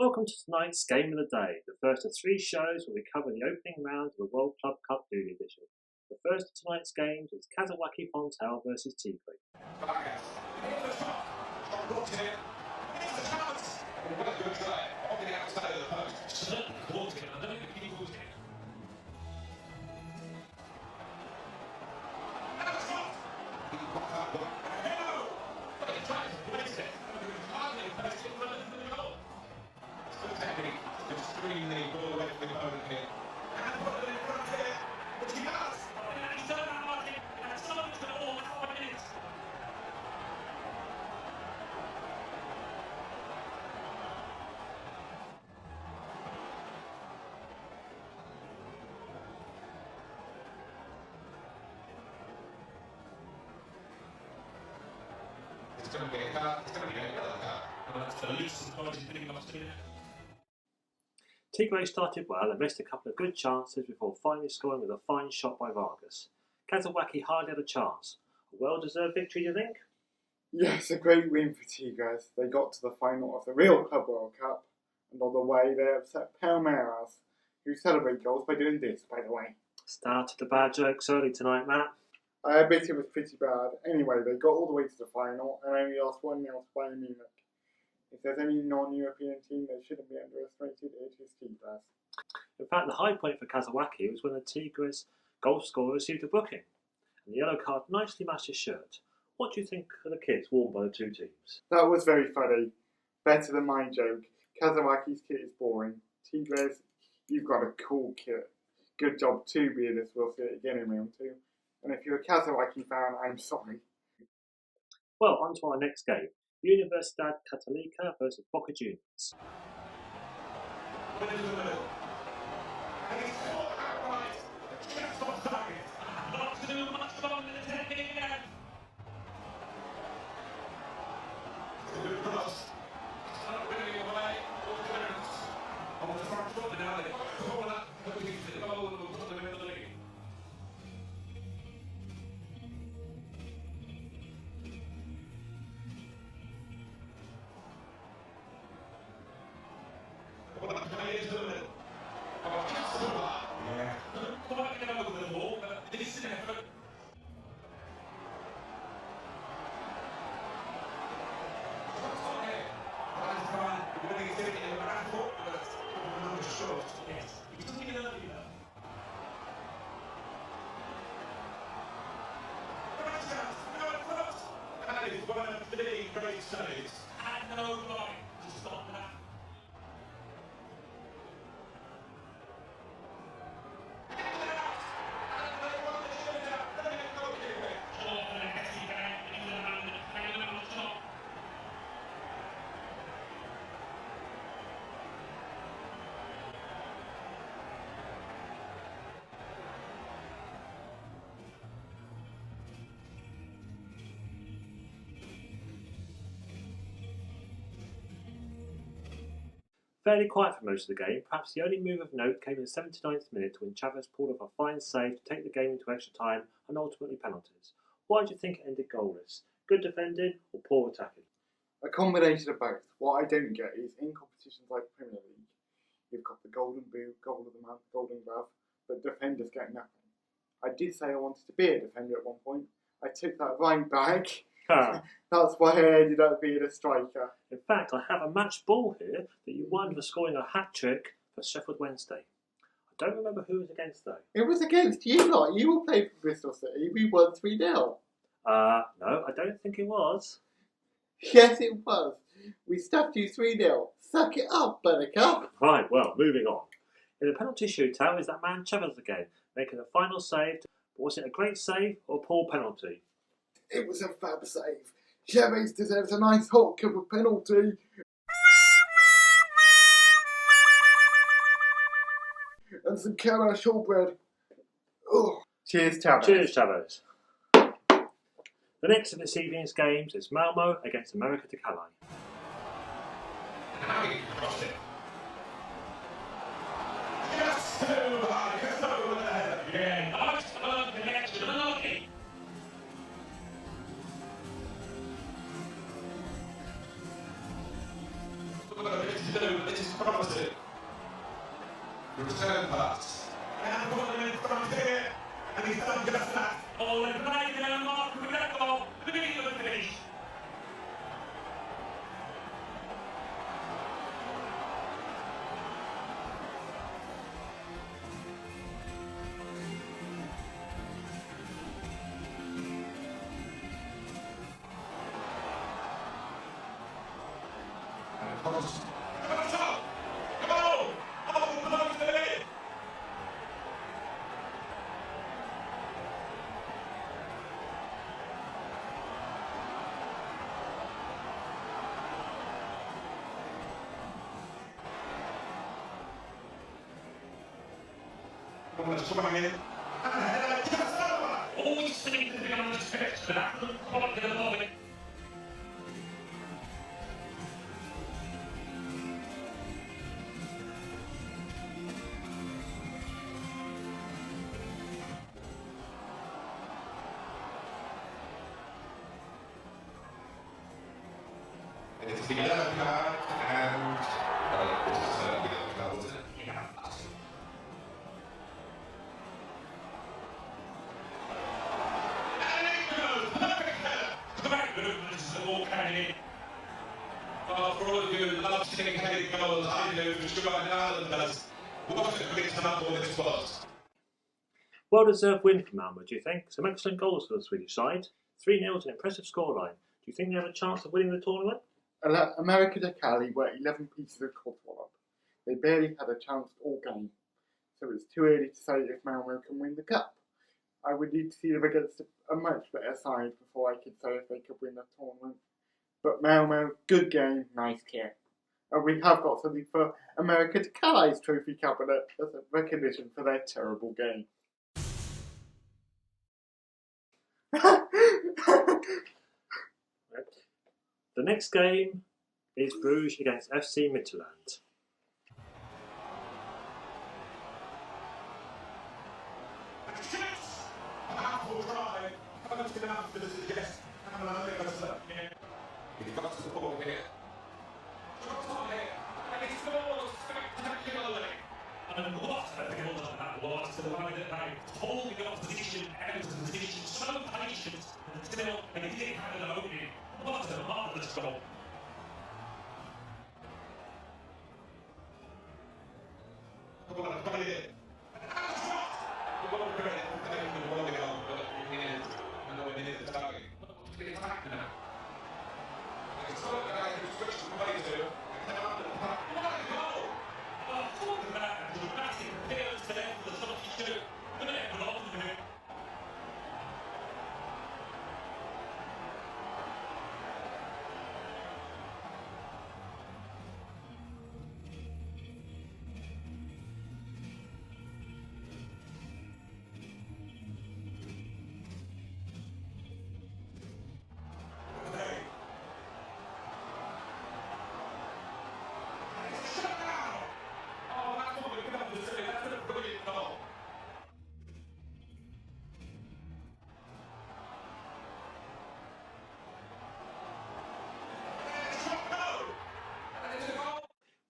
Welcome to tonight's Game of the Day, the first of 3 shows where we cover the opening round of the World Club Cup Dooley edition. The first of tonight's games is Kazukipontel versus Tigre. Tigre started well and missed a couple of good chances before finally scoring with a fine shot by Vargas. Kazuaki hardly had a chance. A well-deserved victory, do you think? Yes, a great win for Tigres. They got to the final of the real Club World Cup, and on the way they upset Palmeiras, who celebrate goals by doing this, by the way. Started the bad jokes early tonight, Matt. I bet it was pretty bad. Anyway, they got all the way to the final and only lost 1-0 to Bayern Munich. If there's any non-European team that shouldn't be underestimated, it is Tigres. In fact, the high point for Kazuaki was when the Tigres goal scorer received a booking, and the yellow card nicely matched his shirt. What do you think of the kits worn by the two teams? That was very funny. Better than my joke. Kazuaki's kit is boring. Tigres, you've got a cool kit. Good job too, being this. We'll see it again in round 2. And if you're a Kazuaki fan, I'm sorry. Well, on to our next game. Universidad Católica versus Boca Juniors. Fairly quiet for most of the game. Perhaps the only move of note came in the 79th minute when Chavez pulled off a fine save to take the game into extra time and ultimately penalties. Why do you think it ended goalless? Good defending or poor attacking? A combination of both. What I don't get is in competitions like the Premier League, you've got the Golden Boot, Goal of the Month, Golden Glove, but defenders get nothing. I did say I wanted to be a defender at one point. I took that right back. That's why I ended up being a striker. In fact, I have a match ball here that you won for scoring a hat-trick for Sheffield Wednesday. I don't remember who it was against though. It was against you lot. You were playing for Bristol City. We won 3-0. No, I don't think it was. Yes, it was. We stuffed you 3-0. Suck it up, Buttercup. Right, well, moving on. In the penalty shootout is that man Chavez again, making a final save. But was it a great save or a poor penalty? It was a fab save. Chavez deserves a nice hot cup of penalty. And some caramel shortbread. Oh. Cheers, Chavez. Cheers, Chavez. The next of this evening's games is Melmo against America de Calais. Cross it. Just so high, just over there. Yeah, nice firm connection, lovely. This is promising. Return pass. And put him in front here. And he's done just that. Oh, and right there, Mark, with that goal. The beginning of the finish. Swung in. Always seems to be on the stretch, but that couldn't quite get along it. It's the yellow card and it's yellow card, isn't it? Yeah. For all of you who love seeing headed goals, I know for sure Ireland does. What a great example this was. Well deserved win for Malmo, do you think? Some excellent goals for the Swedish side. 3-0 is an impressive scoreline. Do you think they have a chance of winning the tournament? America de Calais were 11 pieces of codwallop. They barely had a chance all game, so it's too early to say if Malmo can win the cup. I would need to see them against a much better side before I could say if they could win the tournament. But Melmo, good game, nice kit. And we have got something for America de Calais Trophy Cabinet as a recognition for their terrible game. The next game is Brugge against FC Midland. Powerful drive, comes to now to the suggest, and he's got support here. Drops on here, and he scores spectacularly. And what a goal that was, to the way that they hold the opposition out of position, so patient, and still they did have an opening. What a marvellous goal. What a brilliant.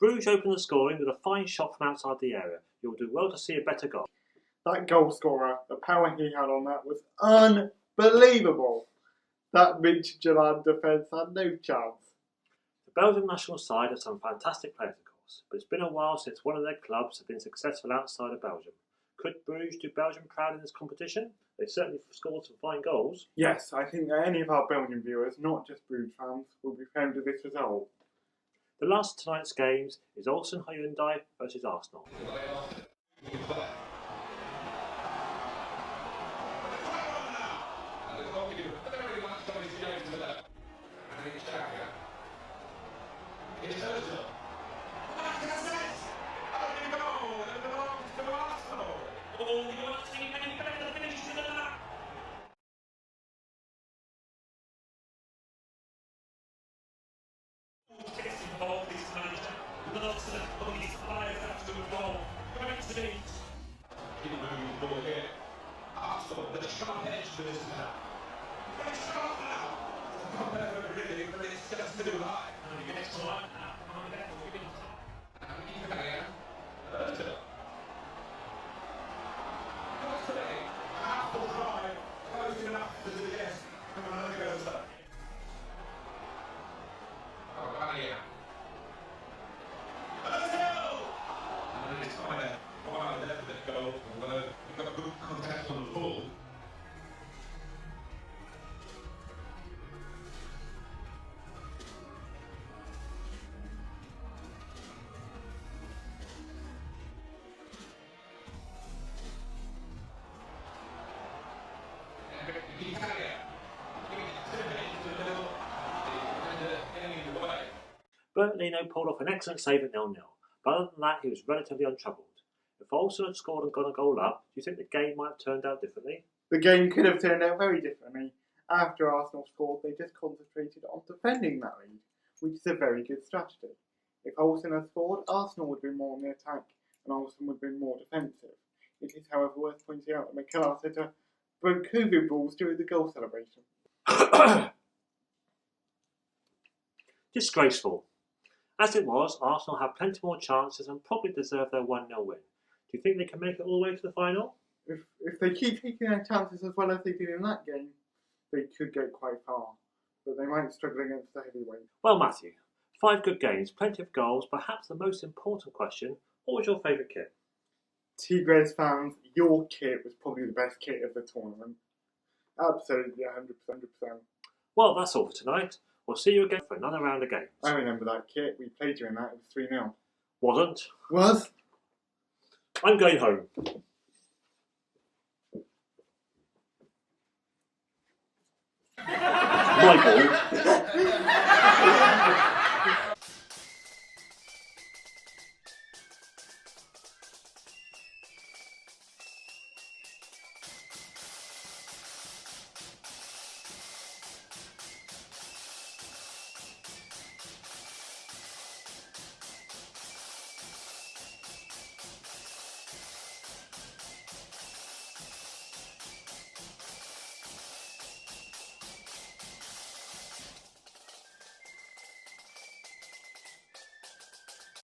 Brugge opened the scoring with a fine shot from outside the area. You'll do well to see a better goal. That goal scorer, the power he had on that was unbelievable. That Midland defence had no chance. The Belgian national side has some fantastic players, of course, but it's been a while since one of their clubs have been successful outside of Belgium. Could Brugge do Belgium proud in this competition? They certainly scored some fine goals. Yes, I think that any of our Belgian viewers, not just Brugge fans, will be proud of this result. The last of tonight's games is Olsen Hyundai versus Arsenal. Very much not hedge for this now. It's not now. I'm never really, but it's just too high. Next one. Apple drive, close enough to suggest another goes up. Oh, yeah. And it's kind of quite a left bit goal, although we've got good contact on the ball. Bertolino pulled off an excellent save at 0-0, but other than that he was relatively untroubled. If Olsen had scored and gone a goal up, do you think the game might have turned out differently? The game could have turned out very differently. After Arsenal scored, they just concentrated on defending that lead, which is a very good strategy. If Olsen had scored, Arsenal would have been more on the attack and Olsen would have been more defensive. It is, however, worth pointing out that Mikel Arteta broke COVID rules during the goal celebration. Disgraceful. As it was, Arsenal had plenty more chances and probably deserved their 1-0 win. Do you think they can make it all the way to the final? If they keep taking their chances as well as they did in that game, they could go quite far. But they might struggle against the heavyweight. Well, Matthew, 5 good games, plenty of goals. Perhaps the most important question, what was your favourite kit? Tigres fans, your kit was probably the best kit of the tournament. Absolutely, 100%. Well, that's all for tonight. We'll see you again for another round of games. I remember that kit. We played you in that. It was 3-0. Wasn't. Was? I'm going home. My ball.